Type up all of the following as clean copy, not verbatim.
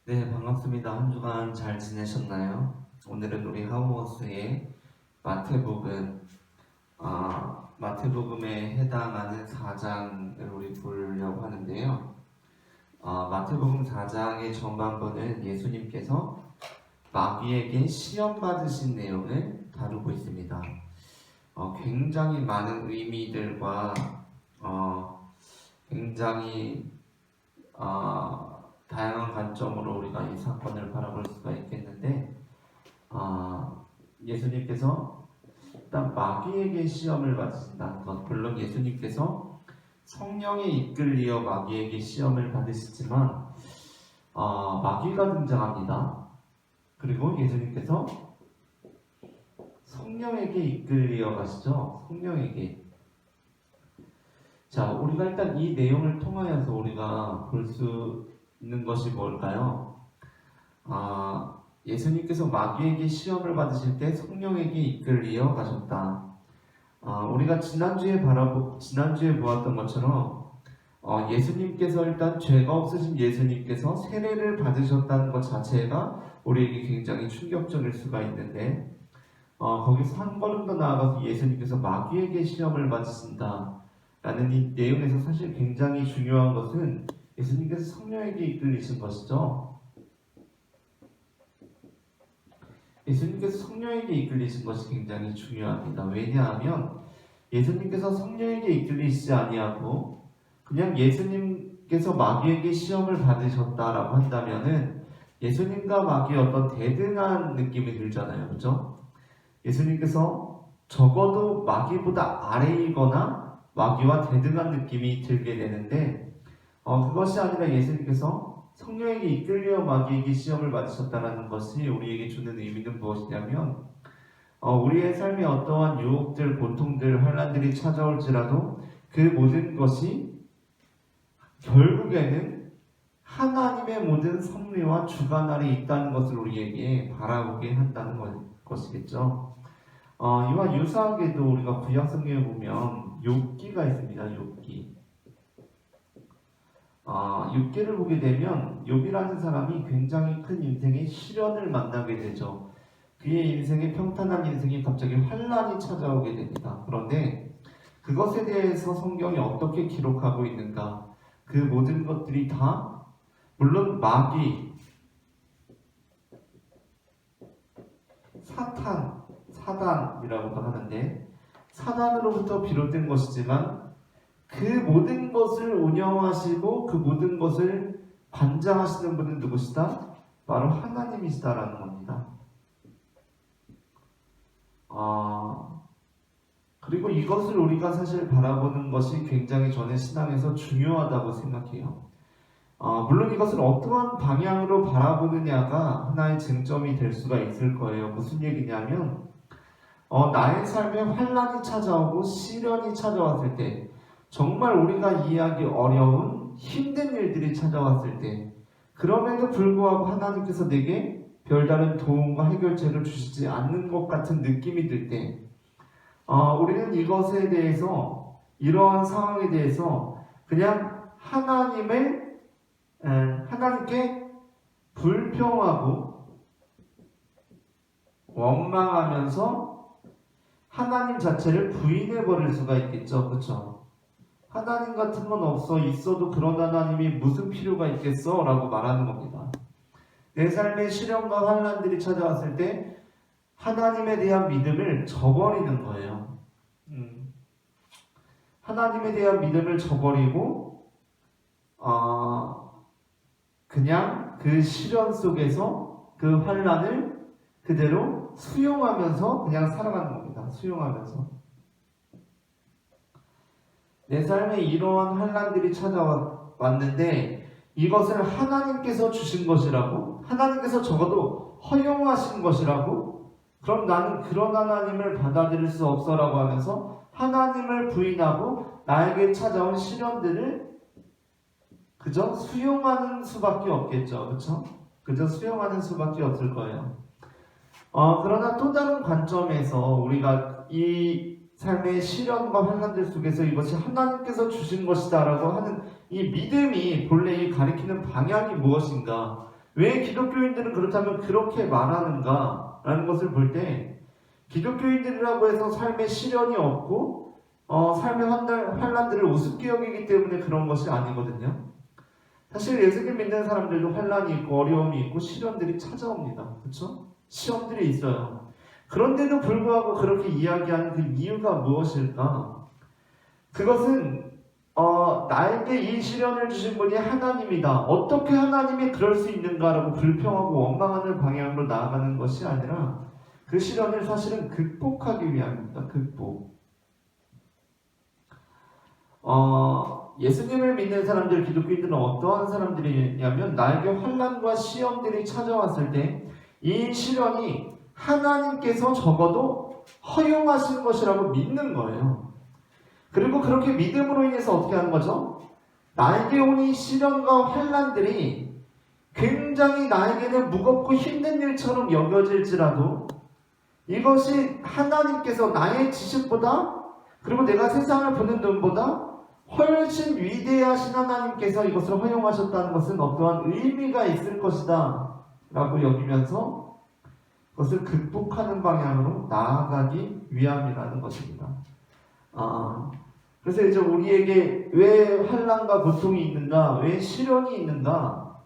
네, 반갑습니다. 한 주간 잘 지내셨나요? 오늘은 우리 하우머스의 마태복음, 마태복음에 해당하는 4장을 우리 보려고 하는데요. 마태복음 4장의 전반부는 예수님께서 마귀에게 시험 받으신 내용을 다루고 있습니다. 굉장히 많은 의미들과 굉장히 다양한 관점으로 우리가 이 사건을 바라볼 수가 있겠는데, 예수님께서 일단 마귀에게 시험을 받으신다는 것, 물론 예수님께서 성령에 이끌리어 마귀에게 시험을 받으시지만 마귀가 등장합니다. 그리고 예수님께서 성령에게 이끌리어 가시죠. 성령에게. 자, 우리가 일단 이 내용을 통하여서 우리가 볼 수 있는 것이 뭘까요? 예수님께서 마귀에게 시험을 받으실 때 성령에게 이끌리어 가셨다. 우리가 지난주에 보았던 것처럼 예수님께서 일단 죄가 없으신 예수님께서 세례를 받으셨다는 것 자체가 우리에게 굉장히 충격적일 수가 있는데, 거기서 한 걸음 더 나아가서 예수님께서 마귀에게 시험을 받으신다 라는 이 내용에서 사실 굉장히 중요한 것은 예수님께서 성령에게 이끌리신 것이죠. 예수님께서 성령에게 이끌리신 것이 굉장히 중요합니다. 왜냐하면 예수님께서 성령에게 이끌리시지 아니하고 그냥 예수님께서 마귀에게 시험을 받으셨다라고 한다면은 예수님과 마귀의 어떤 대등한 느낌이 들잖아요. 그렇죠? 예수님께서 적어도 마귀보다 아래이거나 마귀와 대등한 느낌이 들게 되는데, 그것이 아니라 예수님께서 성령에게 이끌려 마귀에게 시험을 받으셨다는 것이 우리에게 주는 의미는 무엇이냐면, 우리의 삶에 어떠한 유혹들, 고통들, 환난들이 찾아올지라도 그 모든 것이 결국에는 하나님의 모든 섭리와 주관 아래 있다는 것을 우리에게 바라보게 한다는 것이겠죠. 이와 유사하게도 우리가 구약 성경에 보면 욥기가 있습니다. 욥기. 욥기를 보게 되면 욥이라는 사람이 굉장히 큰 인생의 시련을 만나게 되죠. 그의 인생의 평탄한 인생이 갑자기 환란이 찾아오게 됩니다. 그런데 그것에 대해서 성경이 어떻게 기록하고 있는가? 그 모든 것들이 다 물론 마귀, 사단이라고도 하는데 사단으로부터 비롯된 것이지만 그 모든 것을 운영하시고 그 모든 것을 관장하시는 분은 누구시다? 바로 하나님이시다라는 겁니다. 그리고 이것을 우리가 사실 바라보는 것이 굉장히 저는 신앙에서 중요하다고 생각해요. 물론 이것을 어떠한 방향으로 바라보느냐가 하나의 쟁점이 될 수가 있을 거예요. 무슨 얘기냐면 나의 삶에 환란이 찾아오고 시련이 찾아왔을 때, 정말 우리가 이해하기 어려운 힘든 일들이 찾아왔을 때, 그럼에도 불구하고 하나님께서 내게 별다른 도움과 해결책을 주시지 않는 것 같은 느낌이 들 때, 우리는 이것에 대해서, 이러한 상황에 대해서 그냥 하나님께 불평하고 원망하면서 하나님 자체를 부인해 버릴 수가 있겠죠. 그렇죠? 하나님 같은 건 없어. 있어도 그런 하나님이 무슨 필요가 있겠어? 라고 말하는 겁니다. 내 삶에 시련과 환난들이 찾아왔을 때 하나님에 대한 믿음을 저버리는 거예요. 하나님에 대한 믿음을 저버리고 그냥 그 시련 속에서 그 환난을 그대로 수용하면서 그냥 살아가는 겁니다. 수용하면서. 내 삶에 이러한 환난들이 찾아왔는데 이것을 하나님께서 주신 것이라고, 하나님께서 적어도 허용하신 것이라고, 그럼 나는 그런 하나님을 받아들일 수 없어라고 하면서 하나님을 부인하고 나에게 찾아온 시련들을 그저 수용하는 수밖에 없겠죠. 그렇죠? 그저 수용하는 수밖에 없을 거예요. 그러나 또 다른 관점에서 우리가 이 삶의 시련과 환난들 속에서 이것이 하나님께서 주신 것이다라고 하는 이 믿음이 본래 이 가리키는 방향이 무엇인가? 왜 기독교인들은 그렇다면 그렇게 말하는가라는 것을 볼 때 기독교인들이라고 해서 삶에 시련이 없고 삶의 환난들을 우습게 여기기 때문에 그런 것이 아니거든요. 사실 예수님 믿는 사람들도 환난이 있고 어려움이 있고 시련들이 찾아옵니다. 그렇죠? 시험들이 있어요. 그런데도 불구하고 그렇게 이야기하는 그 이유가 무엇일까? 그것은 나에게 이 시련을 주신 분이 하나님이다. 어떻게 하나님이 그럴 수 있는가라고 불평하고 원망하는 방향으로 나아가는 것이 아니라 그 시련을 사실은 극복하기 위함입니다. 극복. 예수님을 믿는 사람들, 기독교인들은 어떠한 사람들이냐면 나에게 환난과 시험들이 찾아왔을 때 이 시련이 하나님께서 적어도 허용하신 것이라고 믿는 거예요. 그리고 그렇게 믿음으로 인해서 어떻게 하는 거죠? 나에게 온 이 시련과 환난들이 굉장히 나에게는 무겁고 힘든 일처럼 여겨질지라도 이것이 하나님께서 나의 지식보다 그리고 내가 세상을 보는 눈보다 훨씬 위대하신 하나님께서 이것을 허용하셨다는 것은 어떠한 의미가 있을 것이다 라고 여기면서 그것을 극복하는 방향으로 나아가기 위함이라는 것입니다. 그래서 이제 우리에게 왜 환난과 고통이 있는가, 왜 시련이 있는가?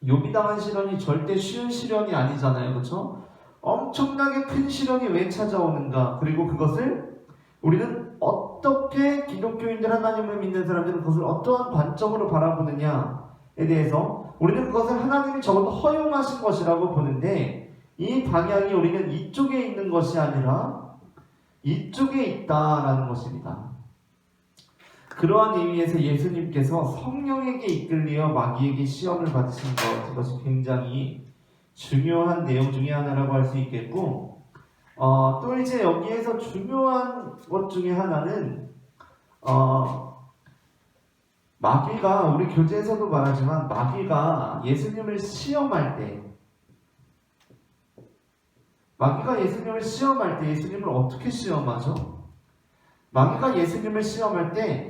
욥이 당한 시련이 절대 쉬운 시련이 아니잖아요, 그렇죠? 엄청나게 큰 시련이 왜 찾아오는가? 그리고 그것을 우리는 어떻게 기독교인들 하나님을 믿는 사람들은 그것을 어떠한 관점으로 바라보느냐에 대해서 우리는 그것을 하나님이 적어도 허용하신 것이라고 보는데 이 방향이 우리는 이쪽에 있는 것이 아니라 이쪽에 있다라는 것입니다. 그러한 의미에서 예수님께서 성령에게 이끌리어 마귀에게 시험을 받으신 것, 이것이 굉장히 중요한 내용 중에 하나라고 할 수 있겠고, 또 이제 여기에서 중요한 것 중에 하나는 마귀가 우리 교재에서도 말하지만 마귀가 예수님을 시험할 때 예수님을 어떻게 시험하죠? 마귀가 예수님을 시험할 때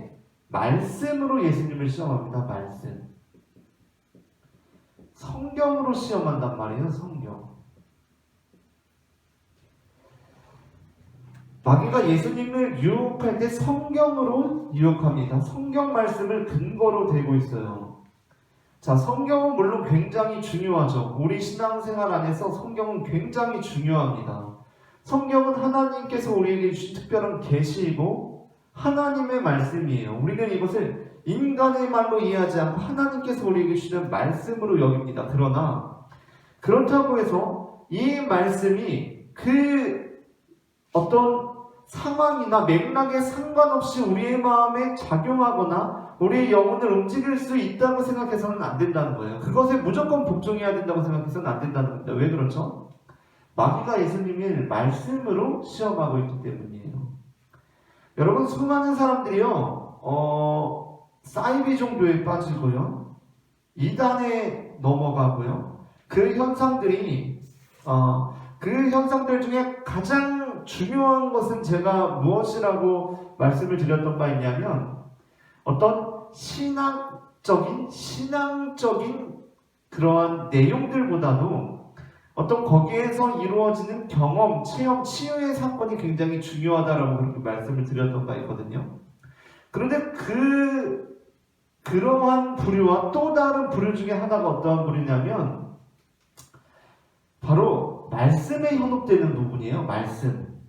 말씀으로 예수님을 시험합니다. 말씀. 성경으로 시험한단 말이에요. 성경. 마귀가 예수님을 유혹할 때 성경으로 유혹합니다. 성경 말씀을 근거로 대고 있어요. 자, 성경은 물론 굉장히 중요하죠. 우리 신앙생활 안에서 성경은 굉장히 중요합니다. 성경은 하나님께서 우리에게 주신 특별한 계시이고 하나님의 말씀이에요. 우리는 이것을 인간의 말로 이해하지 않고 하나님께서 우리에게 주시는 말씀으로 여깁니다. 그러나 그렇다고 해서 이 말씀이 그 어떤 상황이나 맥락에 상관없이 우리의 마음에 작용하거나 우리의 영혼을 움직일 수 있다고 생각해서는 안 된다는 거예요. 그것에 무조건 복종해야 된다고 생각해서는 안 된다는 겁니다. 왜 그렇죠? 마귀가 예수님을 말씀으로 시험하고 있기 때문이에요. 여러분, 수많은 사람들이요, 사이비 종교에 빠지고요, 이단에 넘어가고요, 그 현상들 중에 가장 중요한 것은 제가 무엇이라고 말씀을 드렸던 바 있냐면, 어떤 신앙적인 그러한 내용들보다도 어떤 거기에서 이루어지는 경험, 체험, 치유의 사건이 굉장히 중요하다라고 그렇게 말씀을 드렸던 바 있거든요. 그런데 그러한 부류와 또 다른 부류 중에 하나가 어떠한 부류냐면 바로 말씀에 현혹되는 부분이에요. 말씀.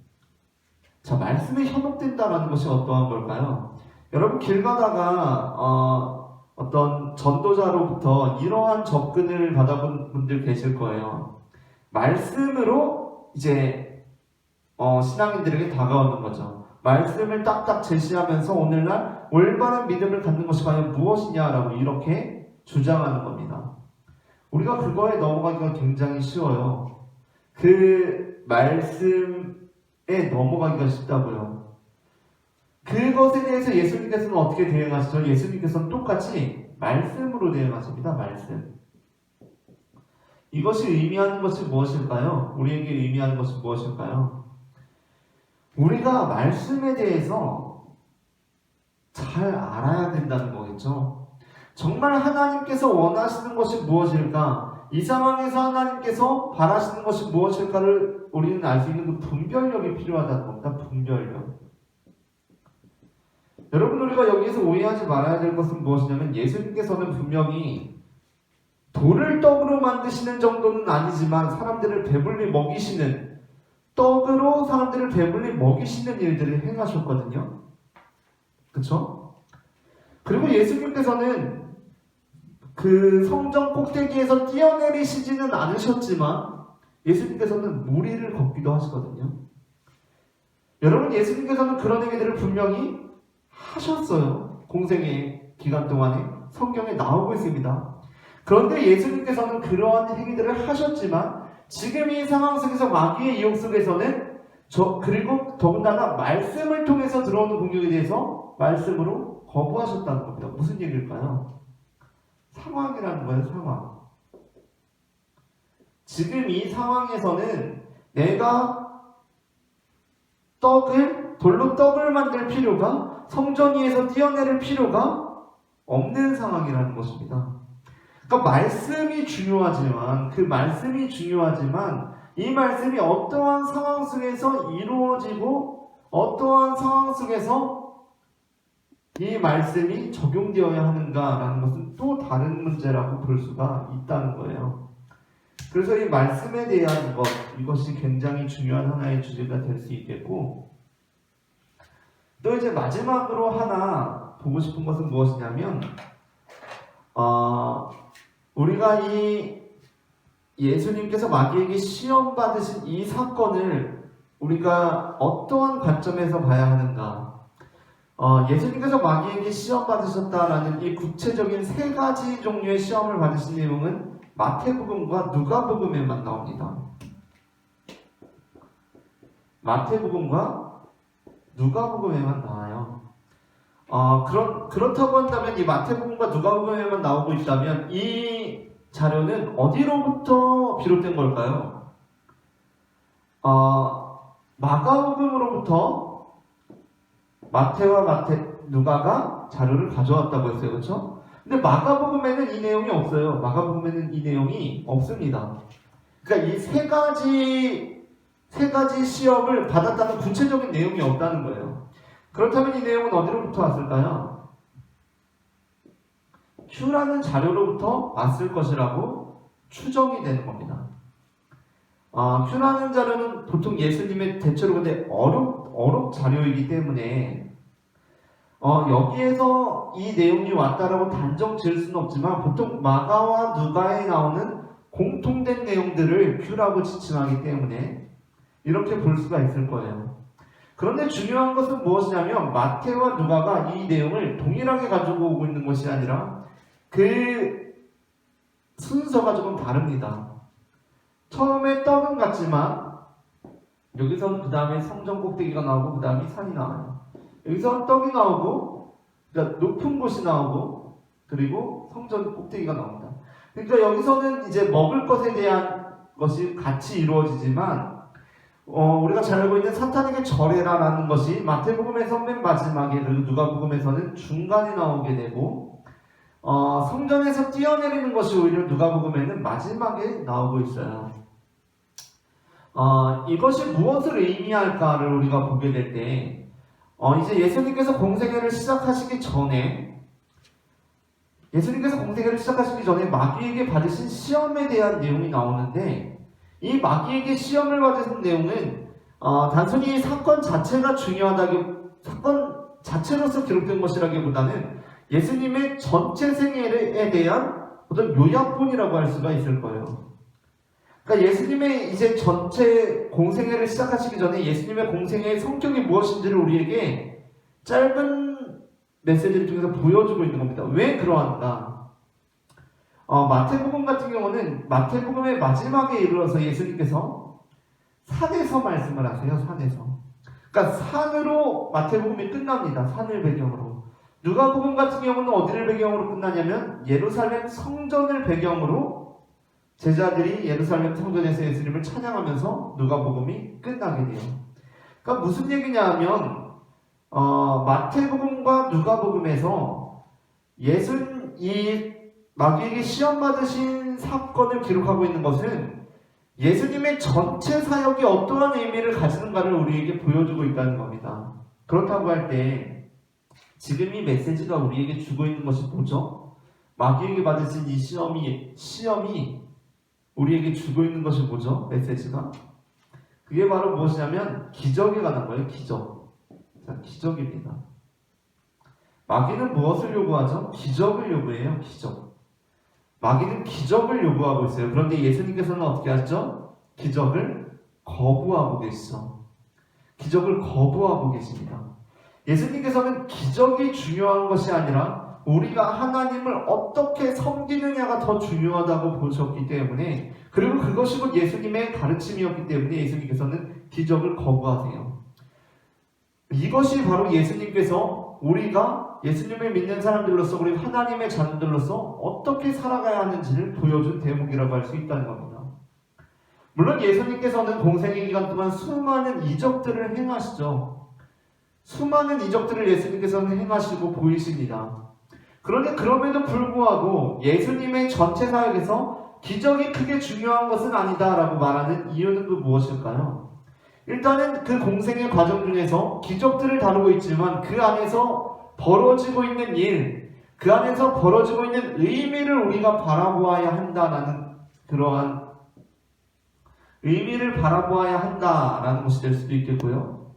자, 말씀에 현혹된다라는 것이 어떠한 걸까요? 여러분 길 가다가 어떤 전도자로부터 이러한 접근을 받아본 분들 계실 거예요. 말씀으로 이제 신앙인들에게 다가오는 거죠. 말씀을 딱딱 제시하면서 오늘날 올바른 믿음을 갖는 것이 과연 무엇이냐라고 이렇게 주장하는 겁니다. 우리가 그거에 넘어가기가 굉장히 쉬워요. 그 말씀에 넘어가기가 쉽다고요. 그것에 대해서 예수님께서는 어떻게 대응하시죠? 예수님께서는 똑같이 말씀으로 대응하십니다. 말씀. 이것이 의미하는 것이 무엇일까요? 우리에게 의미하는 것이 무엇일까요? 우리가 말씀에 대해서 잘 알아야 된다는 거겠죠. 정말 하나님께서 원하시는 것이 무엇일까? 이 상황에서 하나님께서 바라시는 것이 무엇일까를 우리는 알 수 있는 그 분별력이 필요하다는 겁니다. 분별력. 여러분, 우리가 여기에서 오해하지 말아야 될 것은 무엇이냐면, 예수님께서는 분명히 돌을 떡으로 만드시는 정도는 아니지만 사람들을 배불리 먹이시는, 떡으로 사람들을 배불리 먹이시는 일들을 행하셨거든요. 그쵸? 그리고 예수님께서는 그 성전 꼭대기에서 뛰어내리시지는 않으셨지만 예수님께서는 물 위를 걷기도 하시거든요. 여러분, 예수님께서는 그런 얘기들을 분명히 하셨어요. 공생의 기간 동안에 성경에 나오고 있습니다. 그런데 예수님께서는 그러한 행위들을 하셨지만 지금 이 상황 속에서 마귀의 유혹 속에서는 그리고 더군다나 말씀을 통해서 들어오는 공격에 대해서 말씀으로 거부하셨다는 겁니다. 무슨 얘기일까요? 상황이라는 거예요. 상황. 지금 이 상황에서는 내가 돌로 떡을 만들 필요가, 성전 위에서 뛰어내릴 필요가 없는 상황이라는 것입니다. 그러니까 말씀이 중요하지만 이 말씀이 어떠한 상황 속에서 이루어지고 어떠한 상황 속에서 이 말씀이 적용되어야 하는가라는 것은 또 다른 문제라고 볼 수가 있다는 거예요. 그래서 이 말씀에 대한 이것이 굉장히 중요한 하나의 주제가 될 수 있겠고, 또 이제 마지막으로 하나 보고 싶은 것은 무엇이냐면, 우리가 이 예수님께서 마귀에게 시험 받으신 이 사건을 우리가 어떠한 관점에서 봐야 하는가? 예수님께서 마귀에게 시험 받으셨다라는 이 구체적인 세 가지 종류의 시험을 받으신 내용은 마태복음과 누가복음에만 나옵니다. 마태복음과 누가복음에만 나와요. 그렇다고 한다면 이 마태복음과 누가복음에만 나오고 있다면 이 자료는 어디로부터 비롯된 걸까요? 마가복음으로부터 마태와 누가가 자료를 가져왔다고 했어요. 그렇죠? 근데 마가복음에는 이 내용이 없어요. 마가복음에는 이 내용이 없습니다. 그러니까 이 세 가지 시험을 받았다는 구체적인 내용이 없다는 거예요. 그렇다면 이 내용은 어디로부터 왔을까요? Q라는 자료로부터 왔을 것이라고 추정이 되는 겁니다. Q라는 자료는 보통 예수님의 대체로 근데 어록 자료이기 때문에 여기에서 이 내용이 왔다라고 단정 지을 수는 없지만 보통 마가와 누가에 나오는 공통된 내용들을 Q라고 지칭하기 때문에 이렇게 볼 수가 있을 거예요. 그런데 중요한 것은 무엇이냐면 마태와 누가가 이 내용을 동일하게 가지고 오고 있는 것이 아니라 그 순서가 조금 다릅니다. 처음에 떡은 같지만 여기서는 그 다음에 성전 꼭대기가 나오고 그 다음에 산이 나와요. 여기서는 떡이 나오고 그러니까 높은 곳이 나오고 그리고 성전 꼭대기가 나옵니다. 그러니까 여기서는 이제 먹을 것에 대한 것이 같이 이루어지지만 우리가 잘 알고 있는 사탄에게 절해라라는 것이 마태복음에서 맨 마지막에 그리고 누가복음에서는 중간에 나오게 되고 성전에서 뛰어내리는 것이 오히려 누가복음에는 마지막에 나오고 있어요. 이것이 무엇을 의미할까를 우리가 보게 될 때 이제 예수님께서 공생애를 시작하시기 전에 마귀에게 받으신 시험에 대한 내용이 나오는데 이 마귀에게 시험을 받으신 내용은 단순히 사건 자체가 사건 자체로서 기록된 것이라기보다는 예수님의 전체 생애에 대한 어떤 요약본이라고 할 수가 있을 거예요. 그러니까 예수님의 이제 전체 공생애를 시작하시기 전에 예수님의 공생애의 성격이 무엇인지를 우리에게 짧은 메시지를 통해서 보여주고 있는 겁니다. 왜 그러한가? 마태복음 같은 경우는 마태복음의 마지막에 이르러서 예수님께서 산에서 말씀을 하세요. 산에서. 그러니까 산으로 마태복음이 끝납니다. 산을 배경으로. 누가복음 같은 경우는 어디를 배경으로 끝나냐면 예루살렘 성전을 배경으로 제자들이 예루살렘 성전에서 예수님을 찬양하면서 누가복음이 끝나게 돼요. 그러니까 무슨 얘기냐 하면 마태복음과 누가복음에서 지금 이 마귀에게 시험 받으신 사건을 기록하고 있는 것은 예수님의 전체 사역이 어떠한 의미를 가지는가를 우리에게 보여주고 있다는 겁니다. 그렇다고 할 때 지금 이 메시지가 우리에게 주고 있는 것이 뭐죠? 마귀에게 받으신 이 시험이 우리에게 주고 있는 것이 뭐죠? 메시지가? 그게 바로 무엇이냐면 기적에 관한 거예요. 기적. 자, 기적입니다. 마귀는 무엇을 요구하죠? 기적을 요구해요. 기적. 마귀는 기적을 요구하고 있어요. 그런데 예수님께서는 어떻게 하죠? 기적을 거부하고 계시죠. 기적을 거부하고 계십니다. 예수님께서는 기적이 중요한 것이 아니라 우리가 하나님을 어떻게 섬기느냐가 더 중요하다고 보셨기 때문에, 그리고 그것이 곧 예수님의 가르침이었기 때문에 예수님께서는 기적을 거부하세요. 이것이 바로 예수님께서 우리가 예수님을 믿는 사람들로서, 우리 하나님의 자녀들로서 어떻게 살아가야 하는지를 보여준 대목이라고 할 수 있다는 겁니다. 물론 예수님께서는 공생의 기간 동안 수많은 이적들을 행하시죠. 수많은 이적들을 예수님께서는 행하시고 보이십니다. 그런데 그럼에도 불구하고 예수님의 전체 사역에서 기적이 크게 중요한 것은 아니다라고 말하는 이유는 그 무엇일까요? 일단은 그 공생의 과정 중에서 기적들을 다루고 있지만 그 안에서 벌어지고 있는 일, 그 안에서 벌어지고 있는 의미를 우리가 바라보아야 한다라는, 그러한 의미를 바라보아야 한다라는 것이 될 수도 있겠고요.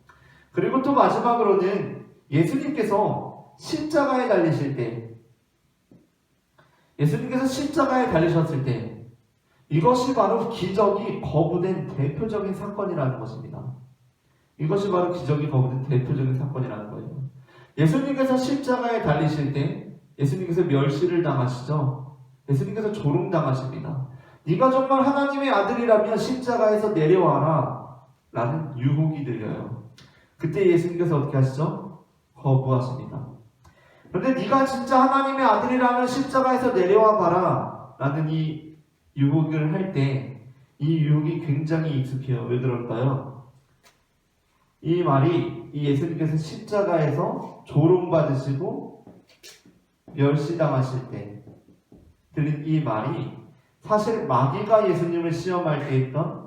그리고 또 마지막으로는 예수님께서 십자가에 달리실 때, 이것이 바로 기적이 거부된 대표적인 사건이라는 것입니다. 이것이 바로 기적이 거부된 대표적인 사건이라는 거예요. 예수님께서 십자가에 달리실 때 예수님께서 멸시를 당하시죠. 예수님께서 조롱당하십니다. 네가 정말 하나님의 아들이라면 십자가에서 내려와라 라는 유혹이 들려요. 그때 예수님께서 어떻게 하시죠? 거부하십니다. 그런데 네가 진짜 하나님의 아들이라면 십자가에서 내려와 봐라 라는 이 유혹을 할 때 이 유혹이 굉장히 익숙해요. 왜 그럴까요? 이 말이, 이 예수님께서 십자가에서 조롱받으시고 멸시당하실 때 들린 이 말이 사실 마귀가 예수님을 시험할 때 했던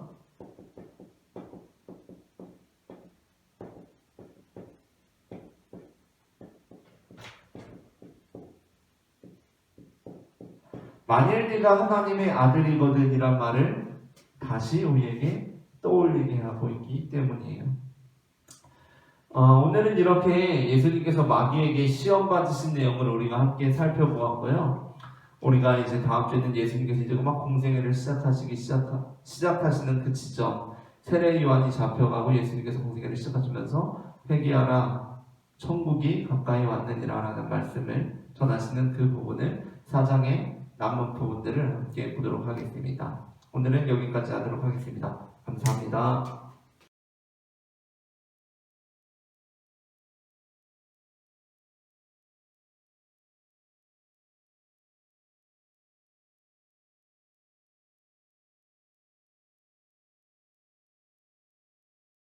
만일 네가 하나님의 아들이거든 이란 말을 다시 우리에게 떠올리게 하고 있기 때문이에요. 오늘은 이렇게 예수님께서 마귀에게 시험 받으신 내용을 우리가 함께 살펴보았고요. 우리가 이제 다음 주에는 예수님께서 이제 막 공생애를 시작하시는 그 지점, 세례 요한이 잡혀가고 예수님께서 공생애를 시작하시면서 회개하라 천국이 가까이 왔느니라 라는 말씀을 전하시는 그 부분을 4장의 남은 부분들을 함께 보도록 하겠습니다. 오늘은 여기까지 하도록 하겠습니다. 감사합니다.